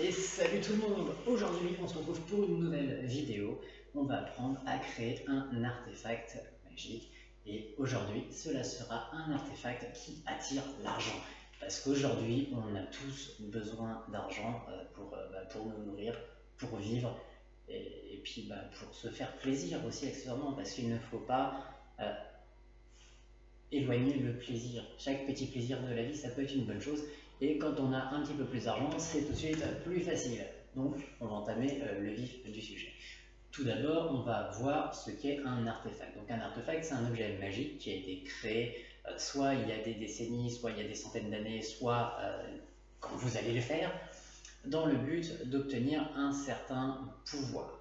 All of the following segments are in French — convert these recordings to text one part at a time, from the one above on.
Et salut tout le monde! Aujourd'hui on se retrouve pour une nouvelle vidéo. On va apprendre à créer un artefact magique. Et aujourd'hui cela sera un artefact qui attire l'argent. Parce qu'aujourd'hui on a tous besoin d'argent pour nous nourrir, pour vivre. Et puis pour se faire plaisir aussi accessoirement. Parce qu'il ne faut pas éloigner le plaisir. Chaque petit plaisir de la vie ça peut être une bonne chose. Et quand on a un petit peu plus d'argent, c'est tout de suite plus facile. Donc, on va entamer le vif du sujet. Tout d'abord, on va voir ce qu'est un artefact. Donc, un artefact, c'est un objet magique qui a été créé soit il y a des décennies, soit il y a des centaines d'années, soit quand vous allez le faire, dans le but d'obtenir un certain pouvoir.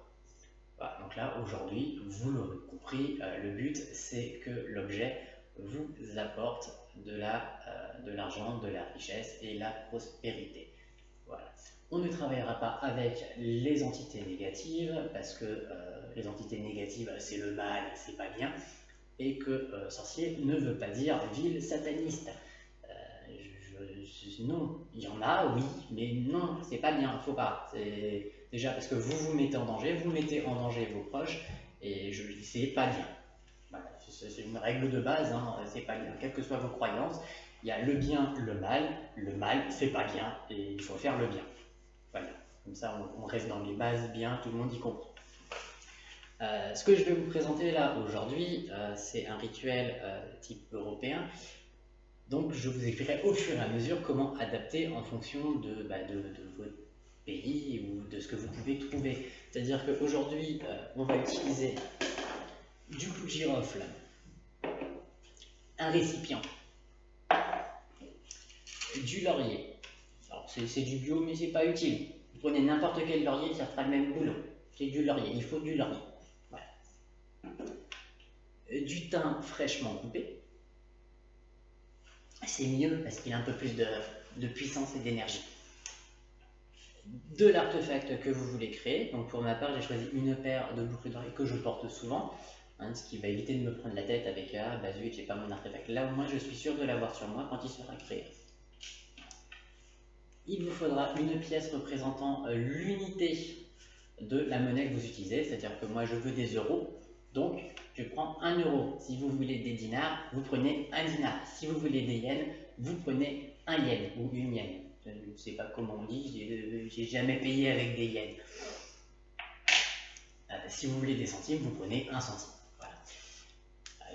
Voilà, donc là, aujourd'hui, vous l'aurez compris, le but, c'est que l'objet vous apporte de l'argent, de la richesse et la prospérité. Voilà. On ne travaillera pas avec les entités négatives parce que les entités négatives c'est le mal, c'est pas bien, et que sorcier ne veut pas dire ville sataniste. Non, il y en a, oui, mais non, c'est pas bien, faut pas. Déjà parce que vous vous mettez en danger, vous mettez en danger vos proches, et c'est pas bien. Voilà, c'est une règle de base, hein, c'est pas bien. Quelles que soient vos croyances, il y a le bien, le mal, c'est pas bien, et il faut faire le bien. Voilà, comme ça on reste dans les bases bien, tout le monde y comprend. Ce que je vais vous présenter là aujourd'hui, c'est un rituel type européen. Donc je vous expliquerai au fur et à mesure comment adapter en fonction de votre pays ou de ce que vous pouvez trouver. C'est-à-dire qu'aujourd'hui, on va utiliser du clou de girofle, un récipient, du laurier. Alors c'est du bio mais c'est pas utile. Vous prenez n'importe quel laurier, ça fera le même boulot. C'est du laurier, il faut du laurier. Voilà. Du thym fraîchement coupé. C'est mieux parce qu'il a un peu plus de puissance et d'énergie. De l'artefact que vous voulez créer. Donc pour ma part, j'ai choisi une paire de boucles d'oreilles que je porte souvent, hein, ce qui va éviter de me prendre la tête avec ah bah zut, j'ai pas mon artefact. Là au moins je suis sûr de l'avoir sur moi quand il sera créé. Il vous faudra une pièce représentant l'unité de la monnaie que vous utilisez, c'est-à-dire que moi je veux des euros, donc je prends 1 euro. Si vous voulez des dinars, vous prenez 1 dinar. Si vous voulez des yens, vous prenez 1 yen ou une yen. Je ne sais pas comment on dit, j'ai jamais payé avec des yens. Si vous voulez des centimes, vous prenez 1 centime. Voilà.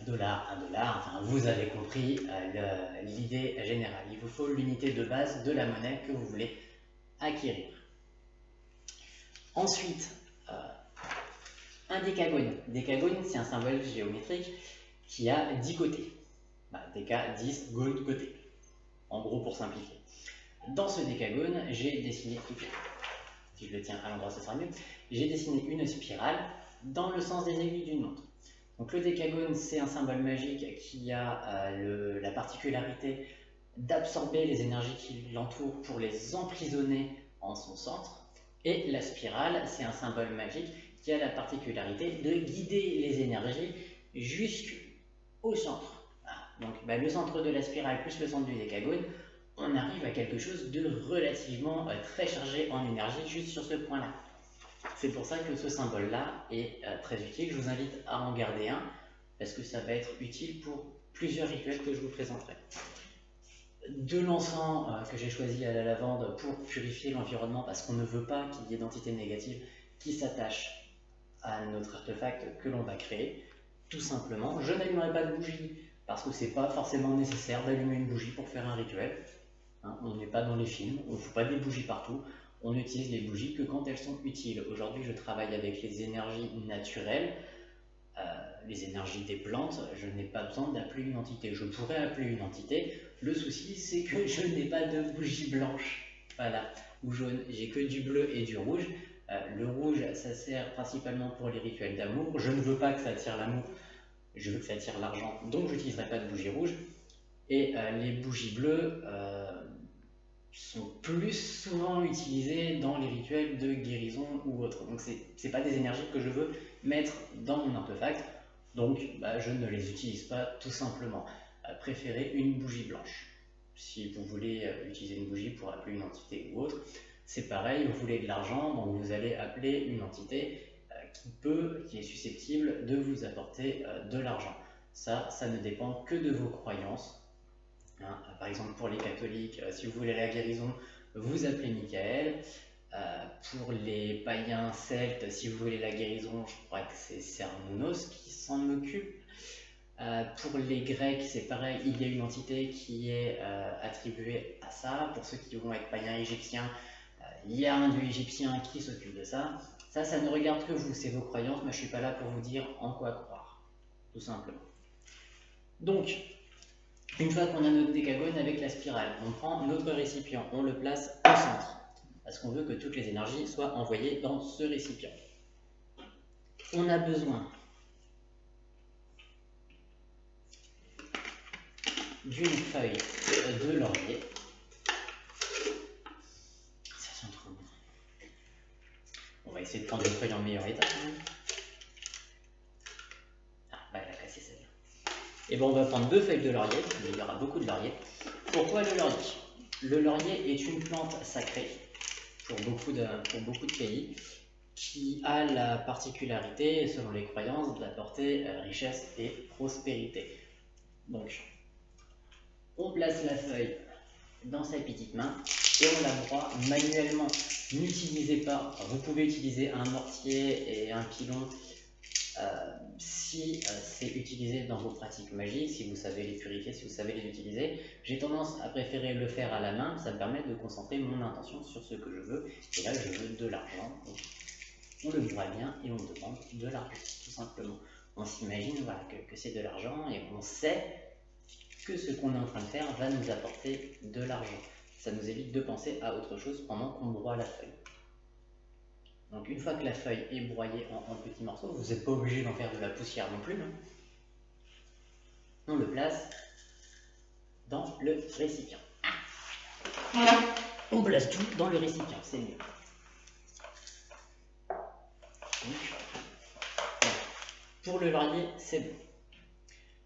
Dollar, 1 dollar, enfin vous avez compris l'idée générale. Il vous faut l'unité de base de la monnaie que vous voulez acquérir. Ensuite, un décagone. Décagone, c'est un symbole géométrique qui a 10 côtés. Déca, 10, gone, côté. En gros, pour simplifier. Dans ce décagone, j'ai dessiné, si je le tiens à l'endroit, ce sera mieux, j'ai dessiné une spirale dans le sens des aiguilles d'une montre. Donc le décagone, c'est un symbole magique qui a la particularité d'absorber les énergies qui l'entourent pour les emprisonner en son centre. Et la spirale, c'est un symbole magique qui a la particularité de guider les énergies jusqu'au centre. Voilà. Donc le centre de la spirale plus le centre du décagone, on arrive à quelque chose de relativement très chargé en énergie juste sur ce point-là. C'est pour ça que ce symbole-là est très utile. Je vous invite à en garder un parce que ça va être utile pour plusieurs rituels que je vous présenterai. De l'encens que j'ai choisi à la lavande pour purifier l'environnement parce qu'on ne veut pas qu'il y ait d'entités négatives qui s'attachent à notre artefact que l'on va créer. Tout simplement, je n'allumerai pas de bougie parce que c'est pas forcément nécessaire d'allumer une bougie pour faire un rituel. Hein, on n'est pas dans les films, on ne fout pas des bougies partout. On n'utilise les bougies que quand elles sont utiles. Aujourd'hui, je travaille avec les énergies naturelles, les énergies des plantes. Je n'ai pas besoin d'appeler une entité. Je pourrais appeler une entité. Le souci, c'est que je n'ai pas de bougie blanche, voilà, ou jaune. J'ai que du bleu et du rouge. Le rouge, ça sert principalement pour les rituels d'amour. Je ne veux pas que ça attire l'amour, je veux que ça attire l'argent, donc je n'utiliserai pas de bougie rouge. Et les bougies bleues sont plus souvent utilisées dans les rituels de guérison ou autres. Donc c'est pas des énergies que je veux mettre dans mon artefact, donc je ne les utilise pas tout simplement. Préférez une bougie blanche. Si vous voulez utiliser une bougie pour appeler une entité ou autre, C'est pareil, vous voulez de l'argent, donc vous allez appeler une entité qui est susceptible de vous apporter de l'argent. Ça ne dépend que de vos croyances. Hein, par exemple, pour les catholiques, si vous voulez la guérison, vous appelez Michael. Pour les païens celtes, si vous voulez la guérison, je crois que c'est Cernunnos qui s'en occupe. Pour les Grecs, c'est pareil, il y a une entité qui est attribuée à ça. Pour ceux qui vont être païens égyptiens, il y a un dieu égyptien qui s'occupe de ça. Ça ne regarde que vous, c'est vos croyances, mais je ne suis pas là pour vous dire en quoi croire, tout simplement. Donc, une fois qu'on a notre décagone avec la spirale, on prend notre récipient, on le place au centre, parce qu'on veut que toutes les énergies soient envoyées dans ce récipient. On a besoin d'une feuille de laurier. Ça sent trop bon. On va essayer de prendre une feuille en meilleur état. Ah, bah elle a cassé celle-là. Et bon, on va prendre 2 feuilles de laurier, il y aura beaucoup de laurier. Pourquoi le laurier? Le laurier est une plante sacrée pour beaucoup de pays, qui a la particularité, selon les croyances, d'apporter richesse et prospérité. Donc, on place la feuille dans sa petite main et on la broie manuellement. N'utilisez pas, vous pouvez utiliser un mortier et un pilon si c'est utilisé dans vos pratiques magiques, si vous savez les purifier, si vous savez les utiliser. J'ai tendance à préférer le faire à la main, ça me permet de concentrer mon intention sur ce que je veux. Et là, je veux de l'argent. On le broie bien et on demande de l'argent, tout simplement. On s'imagine voilà, que c'est de l'argent et on sait que ce qu'on est en train de faire va nous apporter de l'argent. Ça nous évite de penser à autre chose pendant qu'on broie la feuille. Donc une fois que la feuille est broyée en petits morceaux, vous n'êtes pas obligé d'en faire de la poussière non plus. On le place dans le récipient. Voilà. On place tout dans le récipient, c'est mieux. Donc, voilà. Pour le laurier, c'est bon.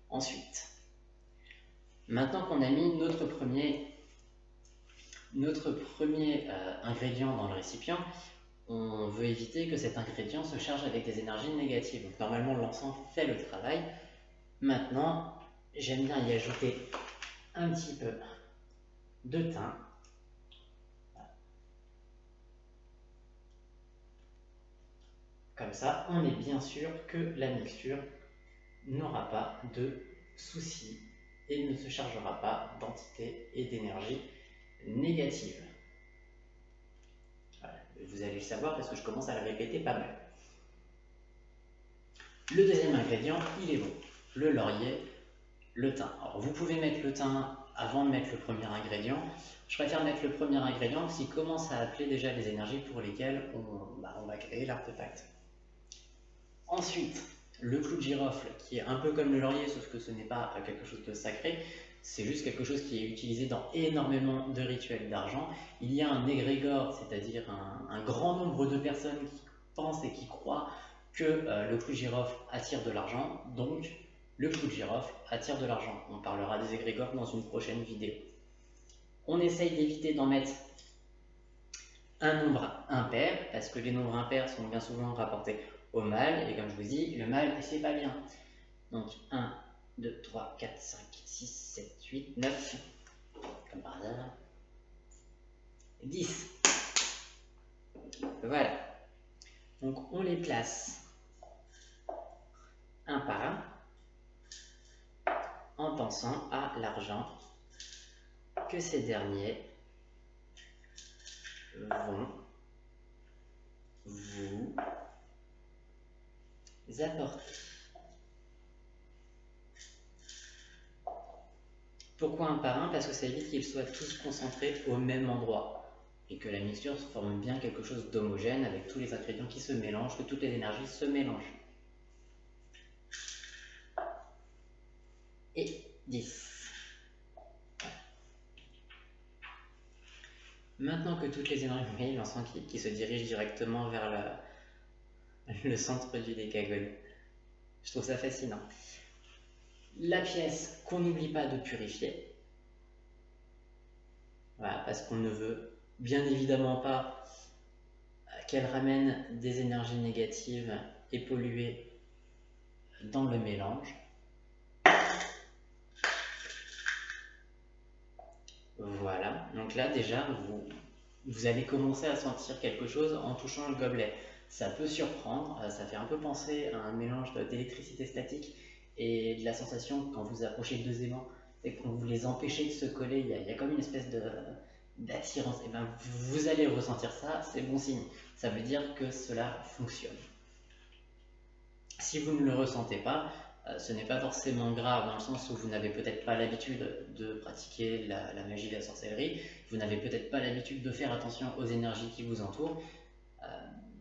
Ensuite, maintenant qu'on a mis notre premier ingrédient dans le récipient, on veut éviter que cet ingrédient se charge avec des énergies négatives. Donc normalement l'encens fait le travail. Maintenant, j'aime bien y ajouter un petit peu de thym. Comme ça, on est bien sûr que la mixture n'aura pas de soucis et ne se chargera pas d'entités et d'énergie négatives. Voilà. Vous allez le savoir parce que je commence à le répéter pas mal. Le deuxième ingrédient, il est bon. Le laurier, le thym. Alors vous pouvez mettre le thym avant de mettre le premier ingrédient. Je préfère mettre le premier ingrédient parce qu'il commence à appeler déjà les énergies pour lesquelles on va créer l'artefact. Ensuite, le clou de girofle, qui est un peu comme le laurier, sauf que ce n'est pas quelque chose de sacré, c'est juste quelque chose qui est utilisé dans énormément de rituels d'argent. Il y a un égrégore, c'est-à-dire un grand nombre de personnes qui pensent et qui croient que le clou de girofle attire de l'argent, donc le clou de girofle attire de l'argent. On parlera des égrégores dans une prochaine vidéo. On essaye d'éviter d'en mettre un nombre impair, parce que les nombres impairs sont bien souvent rapportés au mâle, et comme je vous dis, le mâle, c'est pas bien. Donc 1, 2, 3, 4, 5, 6, 7, 8, 9, comme par hasard, 10. Voilà. Donc on les place un par un, en pensant à l'argent que ces derniers vont vous apporter. Pourquoi un par un? Parce que ça évite qu'ils soient tous concentrés au même endroit et que la mixture se forme bien quelque chose d'homogène avec tous les ingrédients qui se mélangent, que toutes les énergies se mélangent. Et 10. Maintenant que toutes les énergies, vous voyez l'encens qui se dirige directement vers le centre du décagone. Je trouve ça fascinant. La pièce qu'on n'oublie pas de purifier. Voilà, parce qu'on ne veut bien évidemment pas qu'elle ramène des énergies négatives et polluées dans le mélange. Voilà, donc là déjà vous allez commencer à sentir quelque chose en touchant le gobelet. Ça peut surprendre, ça fait un peu penser à un mélange d'électricité statique et de la sensation quand vous approchez de deux aimants et quand vous les empêchez de se coller, il y a comme une espèce d'attirance. Et ben vous allez ressentir ça, c'est bon signe. Ça veut dire que cela fonctionne. Si vous ne le ressentez pas, ce n'est pas forcément grave dans le sens où vous n'avez peut-être pas l'habitude de pratiquer la magie de la sorcellerie, vous n'avez peut-être pas l'habitude de faire attention aux énergies qui vous entourent.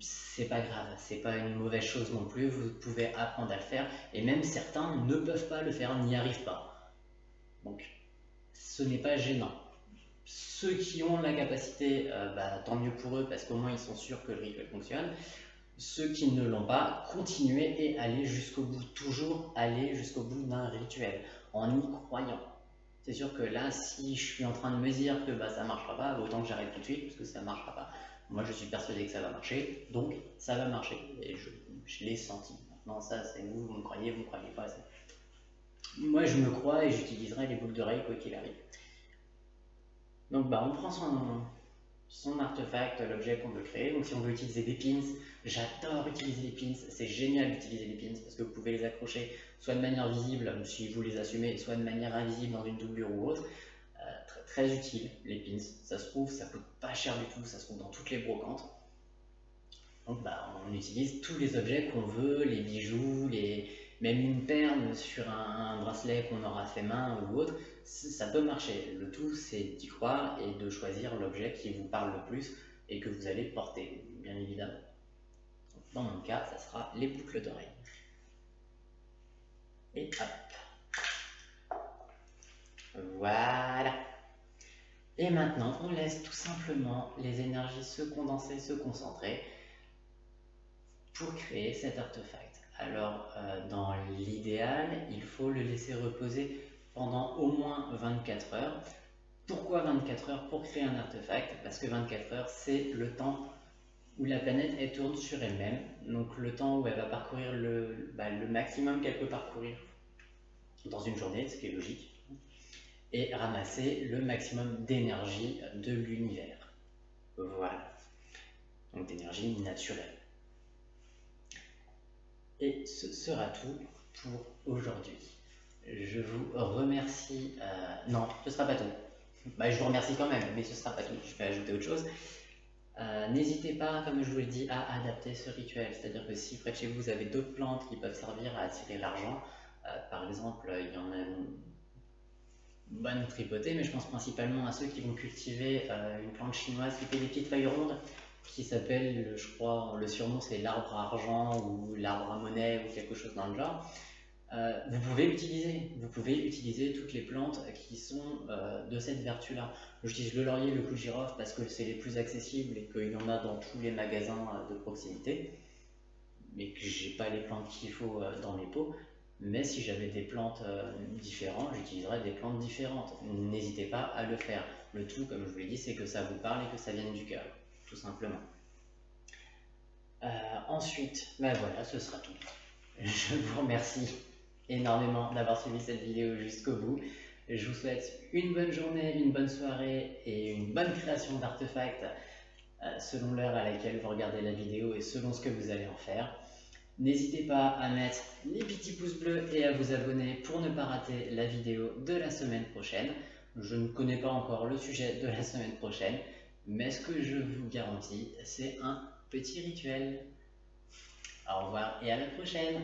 C'est pas grave, c'est pas une mauvaise chose non plus, vous pouvez apprendre à le faire et même certains ne peuvent pas le faire, n'y arrivent pas. Donc ce n'est pas gênant. Ceux qui ont la capacité, tant mieux pour eux parce qu'au moins ils sont sûrs que le rituel fonctionne. Ceux qui ne l'ont pas, continuez et allez jusqu'au bout. Toujours aller jusqu'au bout d'un rituel en y croyant. C'est sûr que là, si je suis en train de me dire que ça ne marchera pas, autant que j'arrête tout de suite parce que ça ne marchera pas. Moi, je suis persuadé que ça va marcher, donc ça va marcher. Et je l'ai senti. Maintenant, ça, c'est vous me croyez, vous ne me croyez pas. Moi, je me crois et j'utiliserai les boucles d'oreilles quoi qu'il arrive. Donc, on prend son artefact, l'objet qu'on veut créer. Donc si on veut utiliser des pins, j'adore utiliser les pins, c'est génial d'utiliser les pins parce que vous pouvez les accrocher soit de manière visible si vous les assumez, soit de manière invisible dans une doublure ou autre. Très utile les pins, ça se trouve, ça coûte pas cher du tout, ça se trouve dans toutes les brocantes. Donc on utilise tous les objets qu'on veut, les bijoux, même une perle sur un bracelet qu'on aura fait main ou autre, ça peut marcher. Le tout, c'est d'y croire et de choisir l'objet qui vous parle le plus et que vous allez porter, bien évidemment. Dans mon cas, ça sera les boucles d'oreilles. Et hop. Voilà. Et maintenant, on laisse tout simplement les énergies se condenser, se concentrer pour créer cet artefact. Alors, dans l'idéal, il faut le laisser reposer pendant au moins 24 heures. Pourquoi 24 heures pour créer un artefact? Parce que 24 heures, c'est le temps où la planète elle tourne sur elle-même, donc le temps où elle va parcourir le maximum qu'elle peut parcourir dans une journée, ce qui est logique, et ramasser le maximum d'énergie de l'univers. Voilà, donc d'énergie naturelle. Et ce sera tout pour aujourd'hui. Je vous remercie. Non, ce ne sera pas tout. Je vous remercie quand même, mais ce ne sera pas tout. Je vais ajouter autre chose. N'hésitez pas, comme je vous l'ai dit, à adapter ce rituel. C'est-à-dire que si près de chez vous, vous avez d'autres plantes qui peuvent servir à attirer l'argent, par exemple, il y en a une bonne tripotée, mais je pense principalement à ceux qui vont cultiver une plante chinoise qui fait des petites feuilles rondes, qui s'appelle, je crois, le surnom c'est l'arbre à argent ou l'arbre à monnaie ou quelque chose dans le genre. Vous pouvez utiliser toutes les plantes qui sont de cette vertu-là. J'utilise le laurier, le clou de girofle parce que c'est les plus accessibles et qu'il y en a dans tous les magasins de proximité, mais que j'ai pas les plantes qu'il faut dans mes pots. Mais si j'avais des plantes différentes, j'utiliserais des plantes différentes. N'hésitez pas à le faire. Le tout, comme je vous l'ai dit, c'est que ça vous parle et que ça vienne du cœur, tout simplement. Ensuite, voilà, ce sera tout. Je vous remercie énormément d'avoir suivi cette vidéo jusqu'au bout. Je vous souhaite une bonne journée, une bonne soirée et une bonne création d'artefacts selon l'heure à laquelle vous regardez la vidéo et selon ce que vous allez en faire. N'hésitez pas à mettre les petits pouces bleus et à vous abonner pour ne pas rater la vidéo de la semaine prochaine. Je ne connais pas encore le sujet de la semaine prochaine, mais ce que je vous garantis, c'est un petit rituel. Au revoir et à la prochaine!